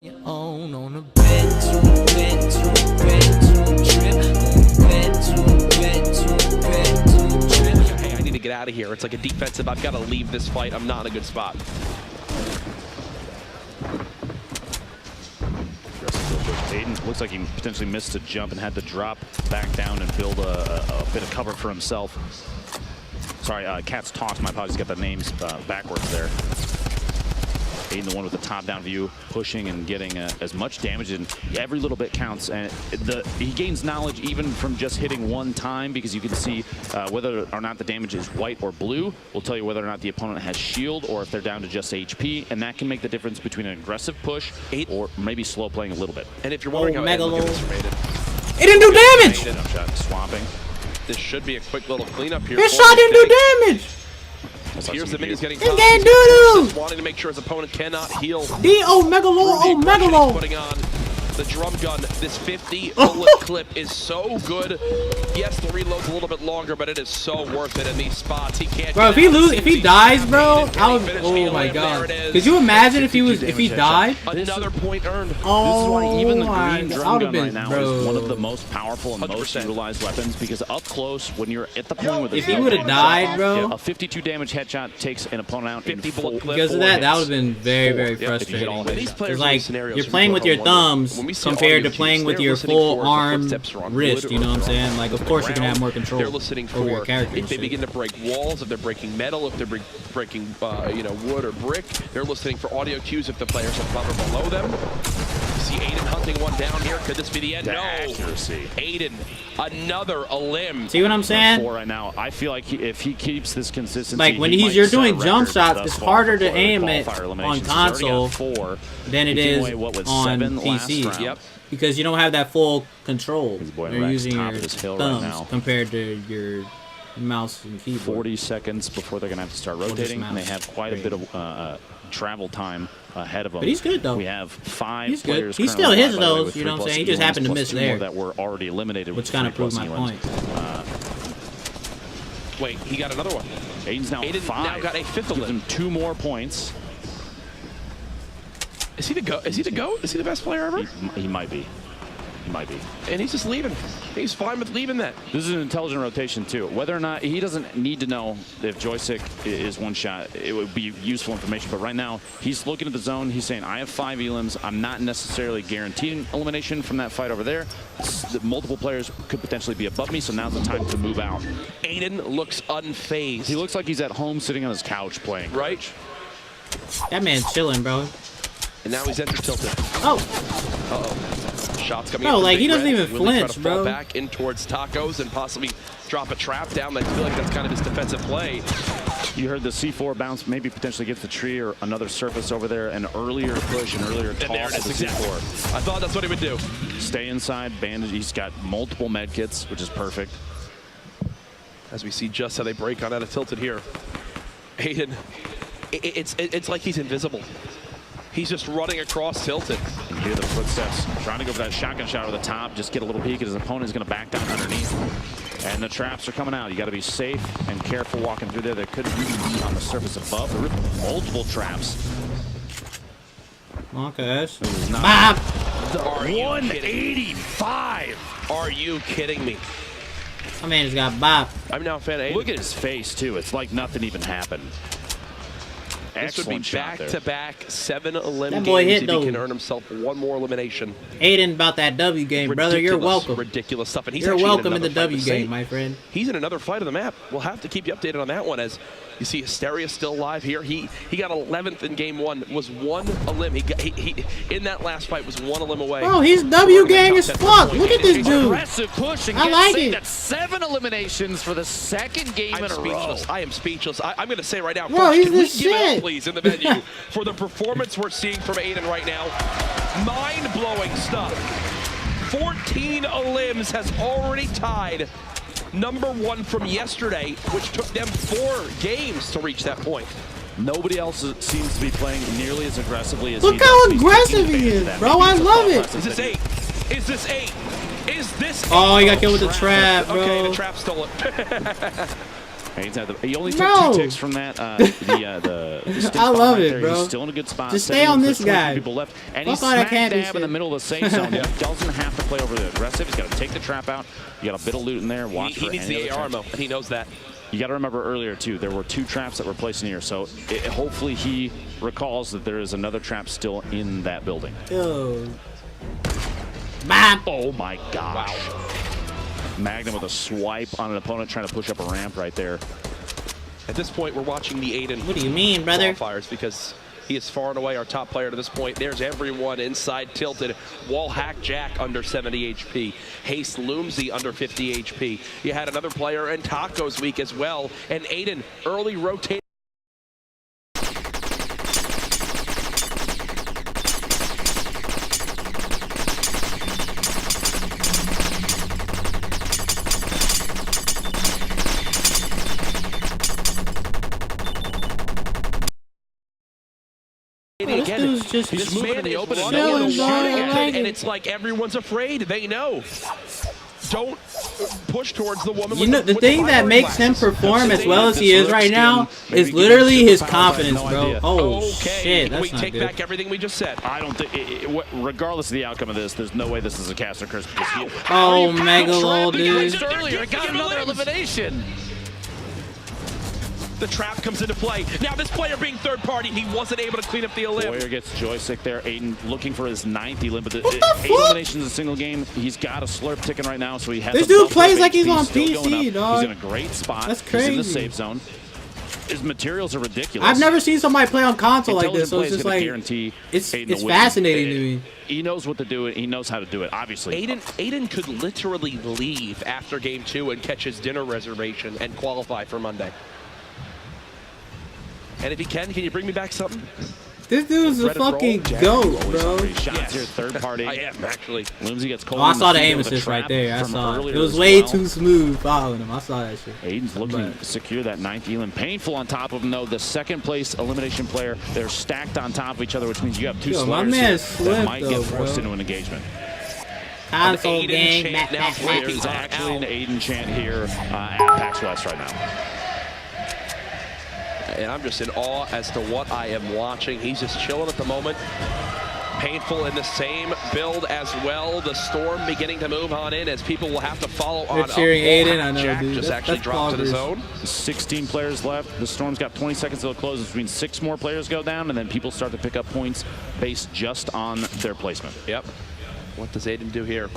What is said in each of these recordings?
On a bed to a bed to a bed to a trip. On a bed to a bed to a bed to a trip. Hey, I need to get out of here. It's like a defensive. I've got to leave this fight. I'm not in a good spot. Aiden looks like he potentially missed a jump and had to drop back down and build a bit of cover for himself. Sorry, Cat's Talks, my apologies, got the names backwards there. Aiden, the one with the top-down view, pushing and getting as much damage, and every little bit counts. And he gains knowledge even from just hitting one time, because you can see whether or not the damage is white or blue will tell you whether or not the opponent has shield or if they're down to just HP, and that can make the difference between an aggressive push or maybe slow playing a little bit. And if you're wondering how it didn't do damage! Shot, swamping. This should be a quick little cleanup here. His shot didn't do damage! Here's the minis getting doo-doo! wanting to make sure his opponent cannot heal. Megalo! Putting on the drum gun. This 50 bullet clip is so good. Yes, the reload's a little bit longer, but it is so worth it in these spots. He can't. Bro, if he dies, bro, oh my god. Could you imagine if he died? Another point earned. Oh, this is why even the green drum gun been, right now is one of the most powerful and most utilized weapons, because up close, when you're at the point where if he would have died, bro, a 52 damage headshot takes an opponent out 50 bullet clip. Because of that, that would have been very frustrating. It's like you're playing with your thumbs compared to playing with your full arm wrist, you know what I'm saying? Like, of course you're gonna have more control over your character. If they begin to break walls, if they're breaking metal, if they're breaking wood or brick, they're listening for audio cues if the players are above or below them. See Aiden hunting one down here. Could this be the end? No. Accuracy. Aiden, another a limb. See what I'm saying? Right now, I feel like if he keeps this consistency, like when you're doing jump shots, it's harder to aim it on console than it is on PC. Yep. Because you don't have that full control. You're using your thumbs compared to your mouse and keyboard. 40 seconds before they're going to have to start rotating, and they have quite a bit of travel time ahead of them. But he's good, though. We have 5 players. He still hits those, you know what I'm saying? He just happened to miss there. That were already eliminated. Which kind of proved my point. Wait, he got another one. Aiden's now Aiden 5. now got a 5th of them. Gives him 2 more points. Is he the GOAT? Is he the GOAT? Is he the best player ever? He might be. He might be. And he's just leaving. He's fine with leaving that. This is an intelligent rotation, too. Whether or not, he doesn't need to know if joystick is one shot. It would be useful information. But right now, he's looking at the zone. He's saying, I have 5 elims. I'm not necessarily guaranteeing elimination from that fight over there. Multiple players could potentially be above me, so now's the time to move out. Aiden looks unfazed. He looks like he's at home sitting on his couch playing. Right? That man's chilling, bro. And now he's entered tilted. Oh. Uh-oh. Shots coming in. No, like he doesn't even flinch, bro. Fall back in towards tacos and possibly drop a trap down. I feel like that's kind of his defensive play. You heard the C4 bounce, maybe potentially gets the tree or another surface over there. An earlier push, an earlier toss. And there it is, exactly. I thought that's what he would do. Stay inside, bandage. He's got multiple med kits, which is perfect. As we see just how they break on out of tilted here. Aiden, it's like he's invisible. He's just running across tilted. You hear the footsteps, trying to go for that shotgun shot over the top, just get a little peek, and his opponent is going to back down underneath. And the traps are coming out. You got to be safe and careful walking through there. They could be on the surface above. There are multiple traps. Okay. Bop! 185! Are you kidding me? My man just got bop. I'm now a fan of Aiden. Look at his face, too. It's like nothing even happened. This would be back-to-back 7 elim that boy games hit if he can earn himself 1 more elimination. Aiden about that W game, brother. You're welcome. Ridiculous stuff. And he's You're welcome in the W game, my friend. He's in another fight of the map. We'll have to keep you updated on that one. As you see, Hysteria still alive here. He got 11th in game 1. Was 1 elim. He in that last fight was 1 elim away. Oh, he's W gang as fuck. Look at this dude. Aggressive push and I like it. That's 7 eliminations for the 2nd game in a row. I am speechless. I'm going to say right now, bro, Coach, he's can the we shit. give it up, please, in the venue for the performance we're seeing from Aiden right now. Mind-blowing stuff. 14 elims has already tied #1 from yesterday, which took them 4 games to reach that point. Nobody else seems to be playing nearly as aggressively as Look how aggressive he is, bro. I love it. Is this 8? Is this 8? Is this 8? Oh, he got killed with the trap, bro. Okay, the trap stole it. He only took 2 ticks from that. The I love it, bro. He's still in a good spot. Just stay on this guy. People left, and Fuck he's all that smack candy dab shit. in the middle of the safe zone. He doesn't have to play over the aggressive. He's got to take the trap out. You got a bit of loot in there. Watch he needs the AR ammo, and he knows that. You got to remember earlier, too, there were 2 traps that were placed in here. So hopefully he recalls that there is another trap still in that building. Yo. Bam. Oh, my gosh. Wow. Magnum with a swipe on an opponent trying to push up a ramp right there. At this point, we're watching the Aiden. What do you mean, brother? Qualifiers because he is far and away our top player to this point. There's everyone inside tilted. Wall hack Jack under 70 HP. Haste Loomsy under 50 HP. You had another player in Taco's week as well. And Aiden early rotating. Again, this man in the open and it's like everyone's afraid. They know. Don't push towards the woman. You know, the thing that makes him perform as well as he is right now is literally his confidence, bro. Oh shit, that's not good. We take back everything we just said. I don't think, regardless of the outcome of this, there's no way this is a caster curse. Oh, Megalo, dude. Earlier, got another elimination. The trap comes into play. Now this player being third party, he wasn't able to clean up the elim. Warrior gets joystick there. Aiden looking for his 9th elim, but 8 eliminations in a single game. He's got a slurp ticking right now, so he has. This dude plays like he's on PC, dog. He's in a great spot. That's crazy. He's in the safe zone. His materials are ridiculous. I've never seen somebody play on console like this, so it's just like it's fascinating to me. He knows what to do. He knows how to do it. Obviously, Aiden could literally leave after game 2 and catch his dinner reservation and qualify for Monday. And if he can you bring me back something? This dude's a fucking goat, bro. Shots here, third party. I am, actually. Loomsy gets cold. Oh, I saw the aim assist right there. I saw it. It was way too smooth following him. I saw that shit. Aiden's looking to secure that 9th elim. Painful on top of him, though. The 2nd place elimination player, they're stacked on top of each other, which means you have 2 slurs that might get forced into an engagement. Console gang. There's actually an Aiden chant here at PAX West right now. And I'm just in awe as to what I am watching. He's just chilling at the moment. Painful in the same build as well. The storm beginning to move on in as people will have to follow on. They're cheering Aiden, I know, Jack dude. just actually dropped to the zone. 16 players left. The storm's got 20 seconds till it closes, which means 6 more players go down, and then people start to pick up points based just on their placement. Yep. What does Aiden do here?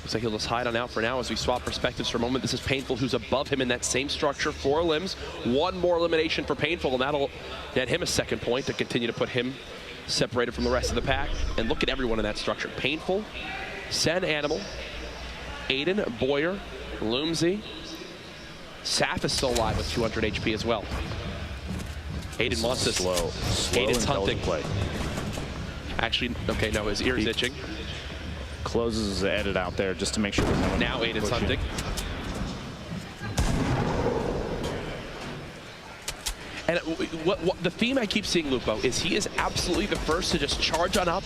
Looks like he'll just hide on out for now as we swap perspectives for a moment. This is Painful, who's above him in that same structure. 4 limbs, 1 more elimination for Painful, and that'll net him a 2nd point to continue to put him separated from the rest of the pack. And look at everyone in that structure. Painful, Sen Animal, Aiden, Boyer, Loomsy. Saf is still alive with 200 HP as well. Aiden wants this. Slow Aiden's hunting. Play. Actually, okay, no, his ear's itching. Closes his edit out there just to make sure. Now Aiden's hunting. And what the theme I keep seeing, Lupo, is he is absolutely the first to just charge on up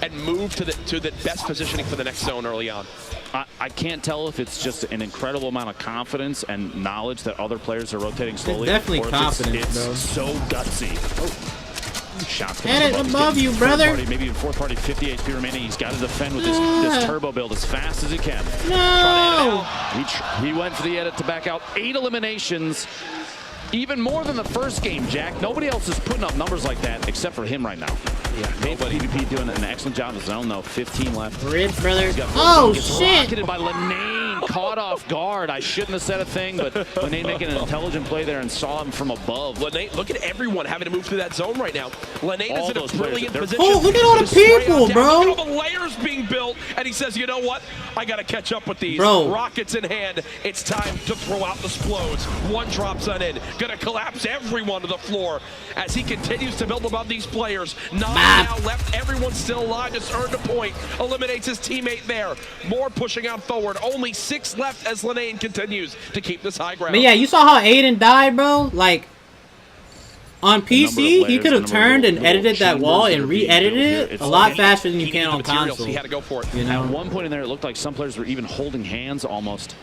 and move to the best positioning for the next zone early on. I can't tell if it's just an incredible amount of confidence and knowledge that other players are rotating slowly. It's definitely confidence, bro. It's so gutsy. Oh. Shots and it's above you, brother. Maybe in 4th party, 50 HP remaining. He's got to defend with this turbo build as fast as he can. No! He went for the edit to back out. 8 eliminations. Even more than the first game, Jack. Nobody else is putting up numbers like that except for him right now. Yeah, nobody. PvP doing an excellent job in the zone, though. 15 left. Rich, brother. Oh, shit. Rocketed by Lenane, caught off guard. I shouldn't have said a thing, but Lenane making an intelligent play there and saw him from above. Lenane, look at everyone having to move through that zone right now. Lenane is in a brilliant position. Oh, look at all the people, bro. Look at all the layers being built, and he says, you know what? I got to catch up with these. Bro. Rockets in hand. It's time to throw out the splodes. 1 drops on in. Going to collapse everyone to the floor as he continues to build above these players. 9 now left. Everyone's still alive. Just earned a point. Eliminates his teammate there. More pushing out forward. Only 6 left as Lenane continues to keep this high ground. But yeah, you saw how Aiden died, bro? Like, on PC, he could have turned and edited that wall and re-edited it a lot faster than you can on console. He had to go for it. You know? At one point in there, it looked like some players were even holding hands almost.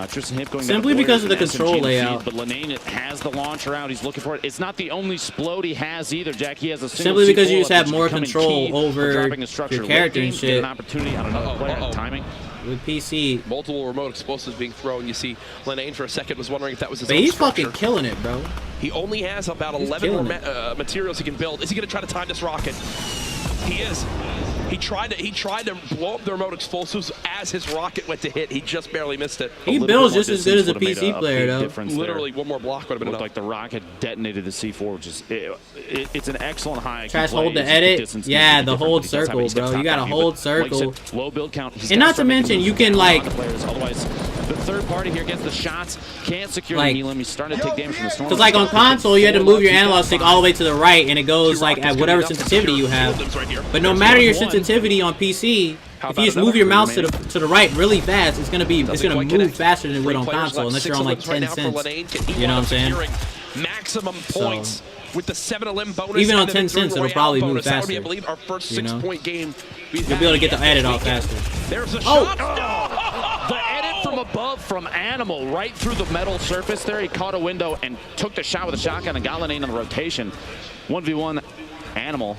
Tristan Hip going simply because of the control layout. But Lenane has the launcher out. He's looking for it. It's not the only explode he has either, Jack. He has a simply because you just have more control over your character and shit. An opportunity on another player. Timing. With PC. Multiple remote explosives being thrown. You see, Lenane for a second was wondering if that was his but own he's structure. fucking killing it, bro. He only has about 11 more materials he can build. Is he going to try to time this rocket? He is. He tried to blow up the remote explosives as his rocket went to hit. He just barely missed it. He builds just as good as a PC player, though. Literally, one more block would have been enough. Like the rocket detonated the C4, which is it's an excellent high. Trash hold to edit. Yeah, the hold circle, bro. You got to hold circle. Low build count. And not to mention, you can like. Otherwise, the third party here gets the shots. Can't secure the healing. He's starting to take damage from the storm. Because like on console, you had to move your analog stick all the way to the right, and it goes like at whatever sensitivity you have. But no matter your sensitivity on PC, if you just move your mouse to the right really fast, it's gonna move faster than it would on console, unless you're on like 10 cents. You know what I'm saying? Maximum points with the 7-limb bonus. Even on 10 cents, it'll probably move faster. That would be, I believe, our first 6-point game. You'll be able to get the edit off faster. There's a shot. The edit from above from Animal right through the metal surface there. He caught a window and took the shot with a shotgun and got Lenane on the rotation. 1v1 Animal.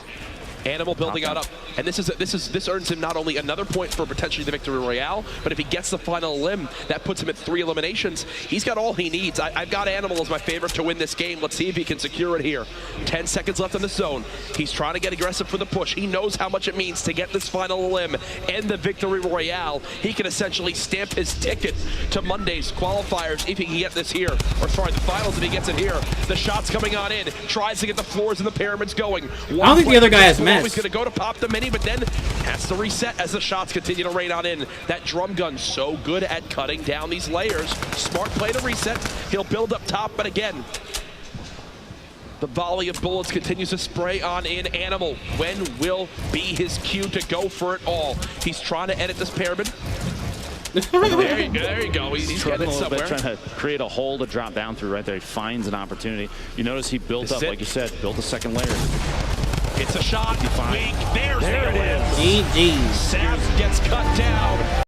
Animal building out up, and this earns him not only another point for potentially the victory royale, but if he gets the final limb, that puts him at 3 eliminations. He's got all he needs. I've got Animal as my favorite to win this game. Let's see if he can secure it here. 10 seconds left in the zone. He's trying to get aggressive for the push. He knows how much it means to get this final limb and the victory royale. He can essentially stamp his ticket to Monday's qualifiers if he can get this here, or sorry, the finals if he gets it here. The shot's coming on in. Tries to get the floors and the pyramids going. I don't think the other guy has messed. He's going to go to pop the mini, but then has to reset as the shots continue to rain on in. That drum gun so good at cutting down these layers. Smart play to reset. He'll build up top, but again, the volley of bullets continues to spray on in. Animal, when will be his cue to go for it all? He's trying to edit this pyramid. There you go. He's getting it somewhere. Trying to create a hole to drop down through right there. He finds an opportunity. You notice he built up, like you said, built a second layer. It's a shot. Weak. There it is. GG. Savs gets cut down.